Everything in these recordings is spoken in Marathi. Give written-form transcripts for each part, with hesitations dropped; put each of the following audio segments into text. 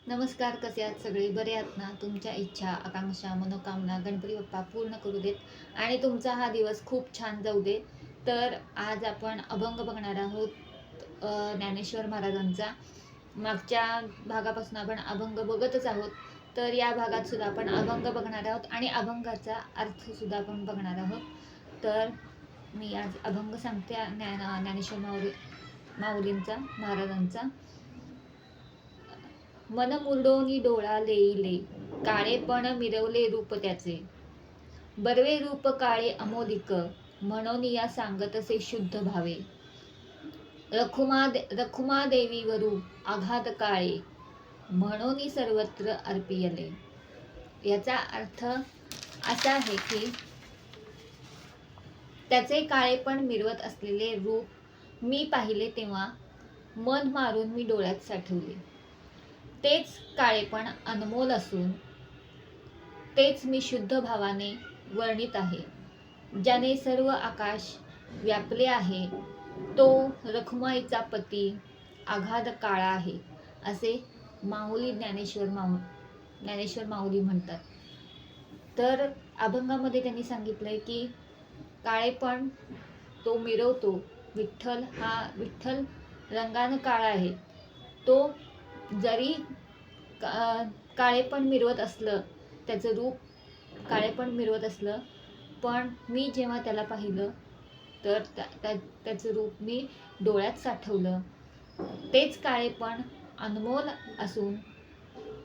नमस्कार, कसे आहात सगळे? बरे आहात ना? तुमच्या इच्छा, आकांक्षा, मनोकामना गणपती बाप्पा पूर्ण करू देत आणि तुमचा हा दिवस खूप छान जाऊ दे. तर आज आपण अभंग बघणार आहोत ज्ञानेश्वर महाराजांचा. मागच्या भागापासून आपण अभंग बघतच आहोत. तर या भागात सुद्धा आपण अभंग बघणार आहोत आणि अभंगाचा अर्थ सुद्धा आपण बघणार आहोत. तर मी आज अभंग सांगते ज्ञानेश्वर माऊलींचा महाराजांचा. मन मुरडोनी डोळा लेईले, काळेपण मिरवले रूप त्याचे. बरवे रूप काळे अमोलिक, म्हणून या सांगतसे शुद्ध भावे. रखुमा देवीवरू आघात काळे, म्हणून सर्वत्र अर्पियले. याचा अर्थ असा आहे की त्याचे काळेपण मिरवत असलेले रूप मी पाहिले तेव्हा मन मारून मी डोळ्यात साठवले. तेच काळेपण अनमोल असून तेच मी शुद्ध भावाने वर्णित आहे. ज्याने सर्व आकाश व्यापले आहे, तो रखुमाईचा पती आघात काळा आहे, असे ज्ञानेश्वर माऊली म्हणतात. तर अभंगामध्ये त्यांनी सांगितलंय की काळेपण तो मिरवतो. विठ्ठल रंगानं काळा आहे. तो जरी काळेपण मिरवत असलं, त्याचं रूप काळेपण मिरवत असलं, पण मी जेव्हा त्याला पाहिलं तर त्याचं रूप मी डोळ्यात साठवलं. तेच काळेपण अनमोल असून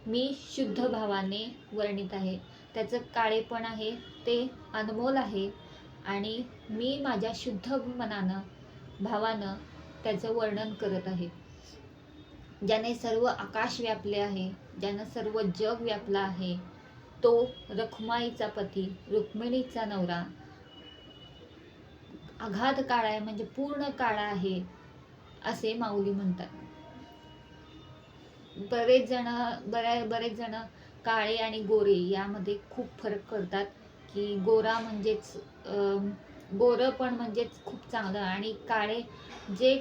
मी शुद्ध भावाने वर्णित आहे. त्याचं काळेपण आहे ते अनमोल आहे आणि मी माझ्या शुद्ध भावानं त्याचं वर्णन करत आहे. ज्याने सर्व आकाश व्यापले आहे, ज्यानं सर्व जग व्यापलं आहे, तो रखुमाईचा पती, रुक्मिणीचा नवरा आघात काळा आहे, म्हणजे पूर्ण काळा आहे, असे माऊली म्हणतात. बरेच जण काळे आणि गोरे यामध्ये खूप फरक करतात की गोरा म्हणजेच गोरं म्हणजेच खूप चांगलं आणि काळे जे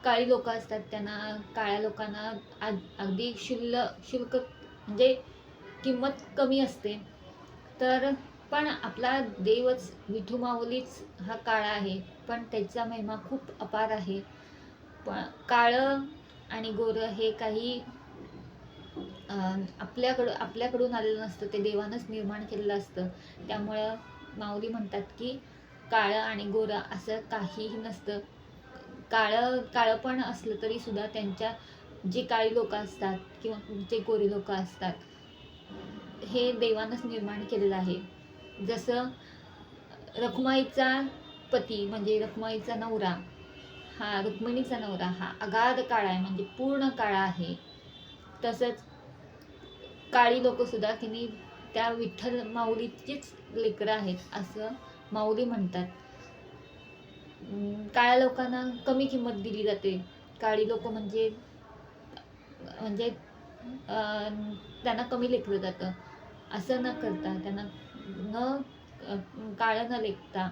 काळी लोक असतात त्यांना काळ्या लोकांना अगदी शुल्क म्हणजे किंमत कमी असते. तर पण आपला देवच विठू माऊलीच हा काळा आहे, पण त्याचा महिमा खूप अपार आहे. पण काळं आणि गोरं हे काही आपल्याकडून आलेलं नसतं, ते देवानंच निर्माण केलेलं असतं. त्यामुळं माऊली म्हणतात की काळं आणि गोरं असं काहीही नसतं. काळं पण असलं तरी सुद्धा त्यांच्या जे काळी लोक असतात किंवा जे गोरे लोक असतात, हे देवानंच निर्माण केलेलं आहे. जसं रखुमाईचा पती म्हणजे रखुमाईचा नवरा, हा रुक्मिणीचा नवरा हा अगाध काळा आहे, म्हणजे पूर्ण काळा आहे. तसंच काळी लोक सुद्धा तिने त्या विठ्ठल माऊलीचीच लेकरं आहेत असं माऊली म्हणतात. काळ्या लोकांना कमी किंमत दिली जाते. काळी लोक म्हणजे त्यांना कमी लेखलं जातं. असं न करता त्यांना काळं न लेखता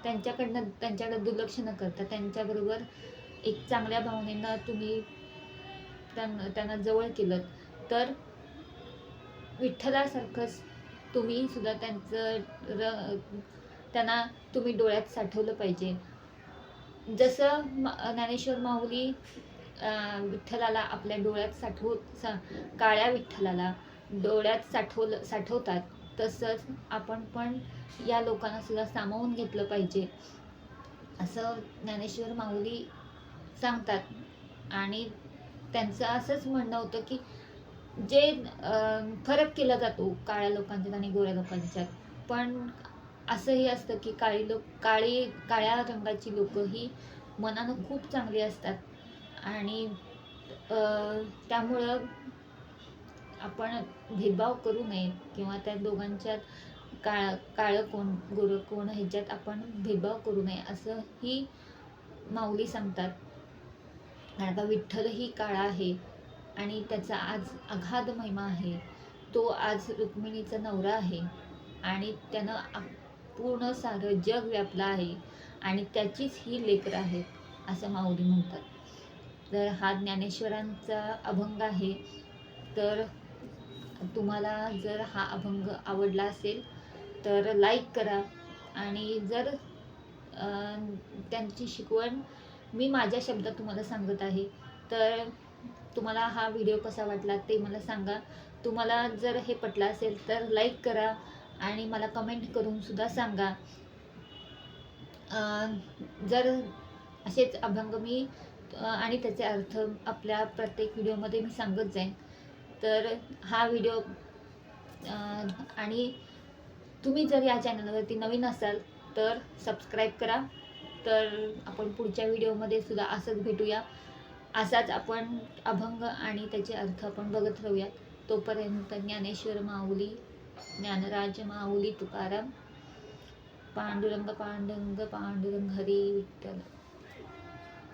त्यांच्याकडे दुर्लक्ष न करता त्यांच्याबरोबर एक चांगल्या भावनेनं तुम्ही त्यांना जवळ केलं तर विठ्ठलासारखंच तुम्ही सुद्धा त्यांना तुम्ही डोळ्यात साठवलं पाहिजे. जसं ज्ञानेश्वर माऊली विठ्ठलाला आपल्या डोळ्यात काळ्या विठ्ठलाला डोळ्यात साठवतात, तसंच आपण पण या लोकांना सुद्धा सामावून घेतलं पाहिजे असं ज्ञानेश्वर माऊली सांगतात. आणि त्यांचं असंच म्हणणं होतं की जे फरक केला जातो काळ्या लोकांच्यात आणि गोऱ्या लोकांच्यात, पण असंही असतं की काळ्या रंगाची लोक ही मनानं खूप चांगली असतात आणि त्यामुळं आपण भेदभाव करू नये किंवा त्या दोघांच्यात काळं कोण गोरं कोण ह्याच्यात आपण भेदभाव करू नये असं ही माऊली सांगतात. आता विठ्ठलही काळा आहे आणि त्याचा आज अगाध महिमा आहे. तो आज रुक्मिणीचा नवरा आहे आणि त्यानं पूर्ण सारं जग व्यापलं आहे आणि त्याचीच ही लेकरं आहेत असं माऊली म्हणतात. तर हा ज्ञानेश्वरांचा अभंग आहे. तर तुम्हाला जर हा अभंग आवडला असेल तर लाईक करा. आणि जर त्यांची शिकवण मी माझ्या शब्दात तुम्हाला सांगत आहे, तर तुम्हाला हा व्हिडिओ कसा वाटला ते मला सांगा. तुम्हाला जर हे पटलं असेल तर लाईक करा आणि मला कमेंट करून सुद्धा सांगा. जर असेच अभंग मी आणि त्याचे अर्थ आपल्या प्रत्येक व्हिडिओमध्ये मी सांगत जाईन. तर हा व्हिडिओ आणि तुम्ही जर या चॅनलवरती नवीन असाल तर सबस्क्राईब करा. तर आपण पुढच्या व्हिडिओमध्ये सुद्धा असंच भेटूया. असाच आपण अभंग आणि त्याचे अर्थ आपण बघत राहूया. तोपर्यंत ज्ञानेश्वर माऊली, ज्ञानराज माऊली तुकाराम, पांडुरंग पांडुरंग पांडुरंग हरी विठ्ठल.